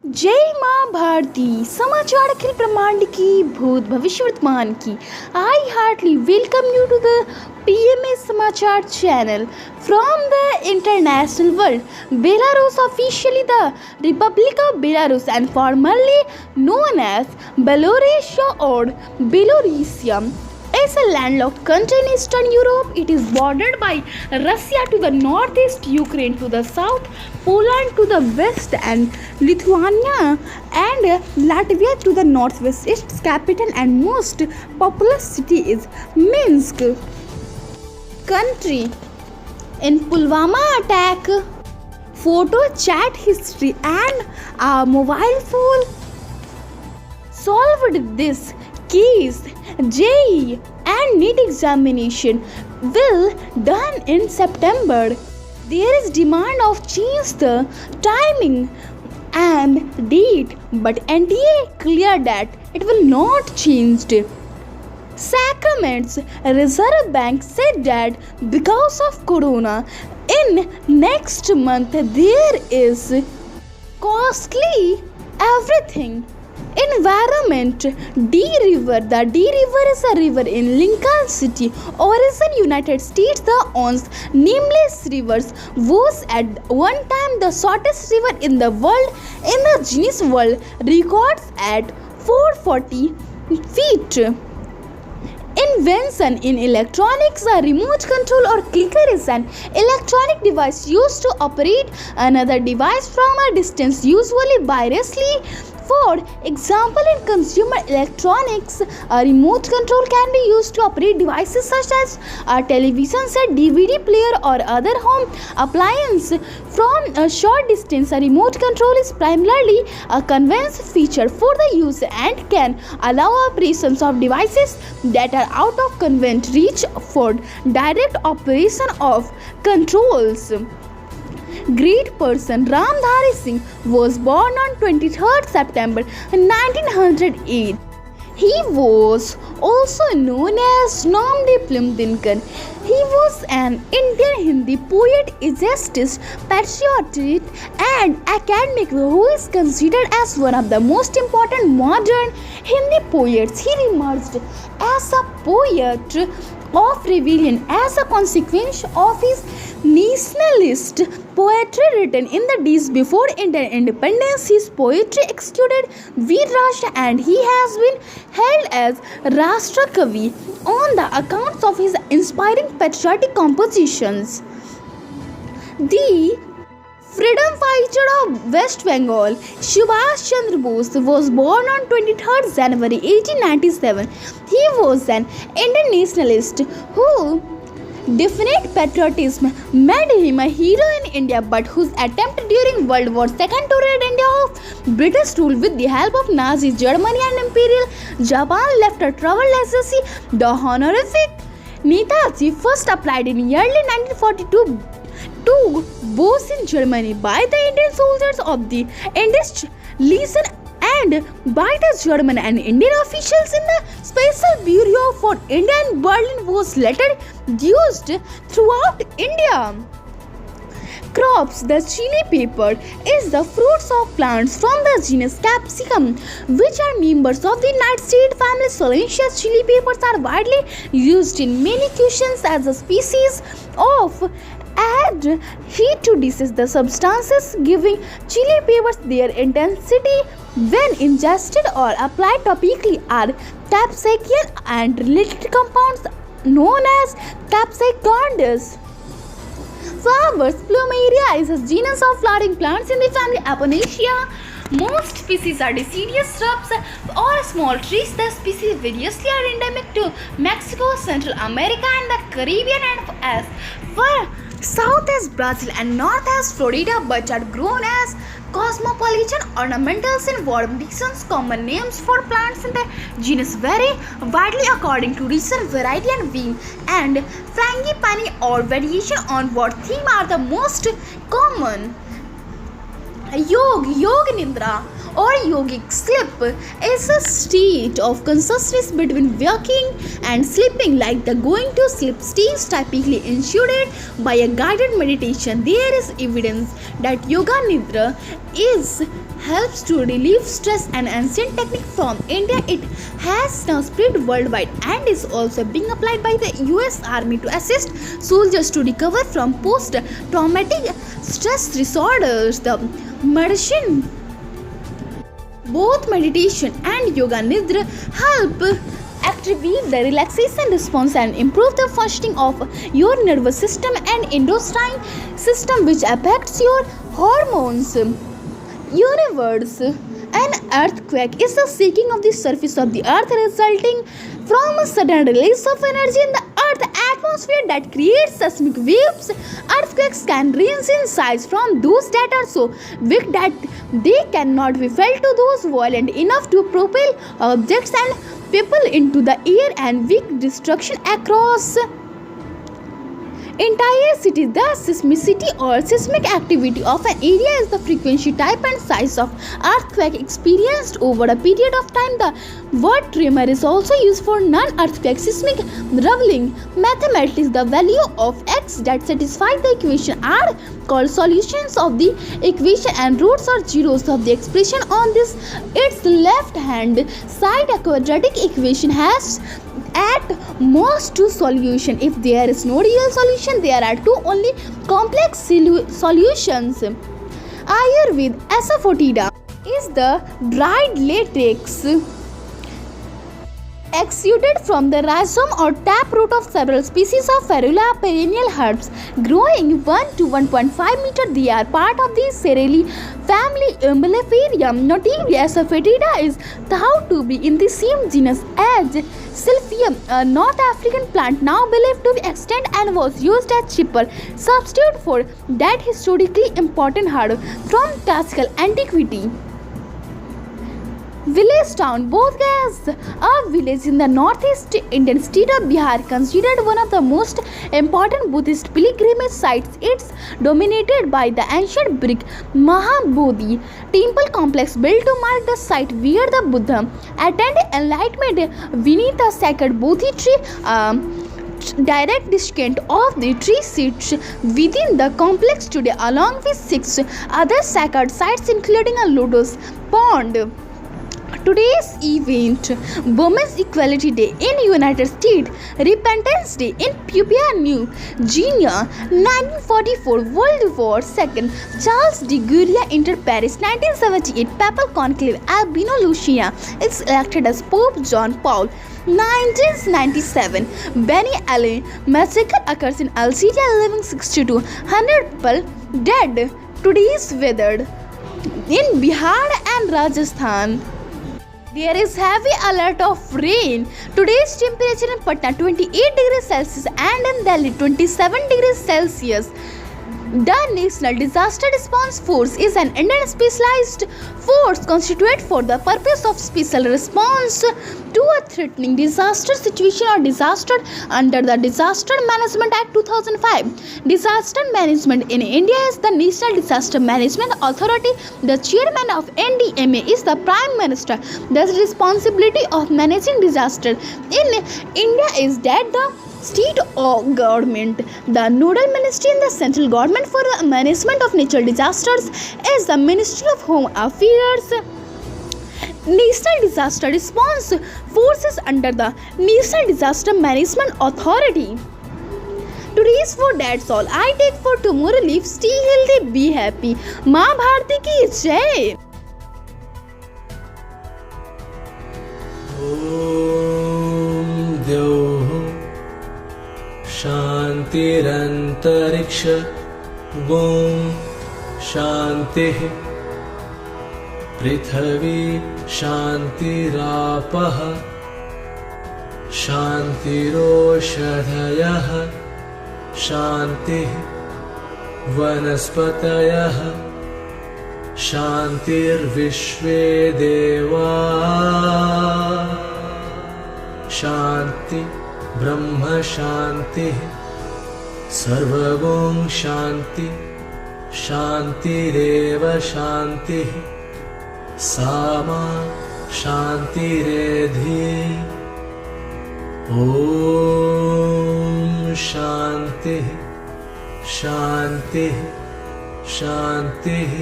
जय माँ भारती समाचार अखिल ब्रह्मांड की भूत भविष्य वर्तमान की I heartily welcome you to the PMS समाचार channel from the international world. Belarus, officially the Republic of Belarus and formerly known as Belarusia or Belarusia, is a landlocked country in Eastern Europe. It is bordered by Russia to the northeast, Ukraine to the south, Poland to the west, and Lithuania and Latvia to the northwest. Its capital and most populous city is Minsk. Country in Pulwama attack, photo chat history and a mobile phone solved this case. JEE and NEET examination will done in September. There is demand of change the timing and date, but NTA cleared that it will not changed. Sacramento's Reserve Bank said that because of Corona, in next month there is costly everything. Environment. D River. The D River is a river in Lincoln City, Oregon, United States. The once nameless rivers was at one time the shortest river in the world in the Guinness World Records at 440 feet. Invention in electronics. A remote control or clicker is an electronic device used to operate another device from a distance, usually wirelessly. For example, in consumer electronics, a remote control can be used to operate devices such as a television set, DVD player, or other home appliance from a short distance. A remote control is primarily a convenience feature for the user and can allow operations of devices that are out of convenient reach for direct operation of controls. Great person Ramdhari Singh was born on 23rd September 1908. He was also known as Namde Plimdinkar. He was an Indian Hindi poet, essayist, patriot, and academic who is considered as one of the most important modern Hindi poets. He emerged as a poet of rebellion as a consequence of his nationalist poetry written in the days before Indian independence. His poetry executed Veer Rashtra and he has been held as Rashtra Kavi on the accounts of his inspiring patriotic compositions. The freedom fighter of West Bengal, Subhash Chandra Bose, was born on 23rd January 1897. He was an Indian nationalist who definite patriotism made him a hero in India, but whose attempt during World War II to rid India of British rule with the help of Nazi Germany and Imperial Japan left a troubled legacy. The honorific Netaji first applied in early 1942 to Bose in Germany by the Indian soldiers of the Indus Legion and by the German and Indian officials in the Special Bureau for India in Berlin was later used throughout India. Crops. The chili pepper is the fruits of plants from the genus Capsicum, which are members of the nightshade family. Solanaceous chili peppers are widely used in many cuisines as a species of add heat to dishes. The substances giving chili peppers their intensity when ingested or applied topically are capsaicin and related compounds known as capsaicondes. Flowers. Plumeria is a genus of flowering plants in the family Aponaceae. Most species are deciduous shrubs or small trees. The species variously are endemic to Mexico, Central America, and the Caribbean, and as far south as Brazil and north as Florida, but are grown as cosmopolitan ornamentals in warm regions. Common names for plants in the genus vary widely according to region, variety, and being and frangipani or variation on what theme are the most common. Yog Nidra or yogic sleep is a state of consciousness between waking and sleeping, like the going to sleep stage typically ensued by a guided meditation. There is evidence that yoga nidra is helps to relieve stress. An ancient technique from India, it has now spread worldwide and is also being applied by the US Army to assist soldiers to recover from post-traumatic stress disorders. The medicine, both meditation and yoga nidra, help activate the relaxation response and improve the functioning of your nervous system and endocrine system, which affects your hormones. Universe. An earthquake is the shaking of the surface of the earth resulting from a sudden release of energy in the earth's atmosphere that creates seismic waves. Earthquakes can range in size from those that are so big that they cannot be felt to those violent enough to propel objects and people into the air and wreak destruction across entire cities. The seismicity or seismic activity of an area is the frequency, type and size of earthquake experienced over a period of time. The word tremor is also used for non-earthquake seismic rumbling. Mathematics, the value of x that satisfy the equation are called solutions of the equation and roots or zeros of the expression on this its left hand side. A quadratic equation has at most two solutions. If there is no real solution, there are two only complex solutions. Ayurveda asafoetida is the dried latex exuded from the rhizome or taproot of several species of ferula perennial herbs growing 1 to 1.5 meter. They are part of the Cerulea family Umbellifera. Notably, asafoetida is thought to be in the same genus as Silphium, a North African plant now believed to be extinct and was used as cheaper substitute for that historically important herb from classical antiquity. Village town. Bodh Gaya is a village in the northeast Indian state of Bihar, considered one of the most important Buddhist pilgrimage sites. It's dominated by the ancient brick Mahabodhi temple complex built to mark the site where the Buddha attained enlightenment beneath a sacred Bodhi tree. Direct descent of the tree sits within the complex today, along with 6 other sacred sites including a lotus pond. Today's event: Women's Equality Day in United States, Repentance Day in Papua New Guinea, 1944 World War II, Charles de Gaulle entered Paris, 1978 Papal Conclave, Albino Lucia is elected as Pope John Paul, 1997 Beni Ali massacre occurs in Algeria, leaving 6,200 people dead. Today's weather in Bihar and Rajasthan. There is heavy alert of rain. Today's temperature in Patna 28 degrees Celsius and in Delhi 27 degrees Celsius. The National Disaster Response Force is an Indian specialized force constituted for the purpose of special response to a threatening disaster situation or disaster under the Disaster Management Act 2005. Disaster management in India is the National Disaster Management Authority. The chairman of NDMA is the Prime Minister. The responsibility of managing disaster in India is that the state government. The nodal ministry in the central government for the management of natural disasters is the Ministry of Home Affairs. National Disaster Response Force is under the National Disaster Management Authority. Today's for that's all I take for tomorrow. Live, stay healthy, be happy. माँ भारती की जय. ओम द्यौः शान्तिरन्तरिक्ष ओम शान्तिः पृथिवी शान्तिरापः शान्तिरोषधयः शान्तिः वनस्पतयः शान्तिर्विश्वे देवा शान्ति ब्रह्म शान्तिः सर्वगुण शान्ति शान्तिरेव शान्तिः सामा शान्तिरेधि ॐ शान्तिः शान्तिः शान्तिः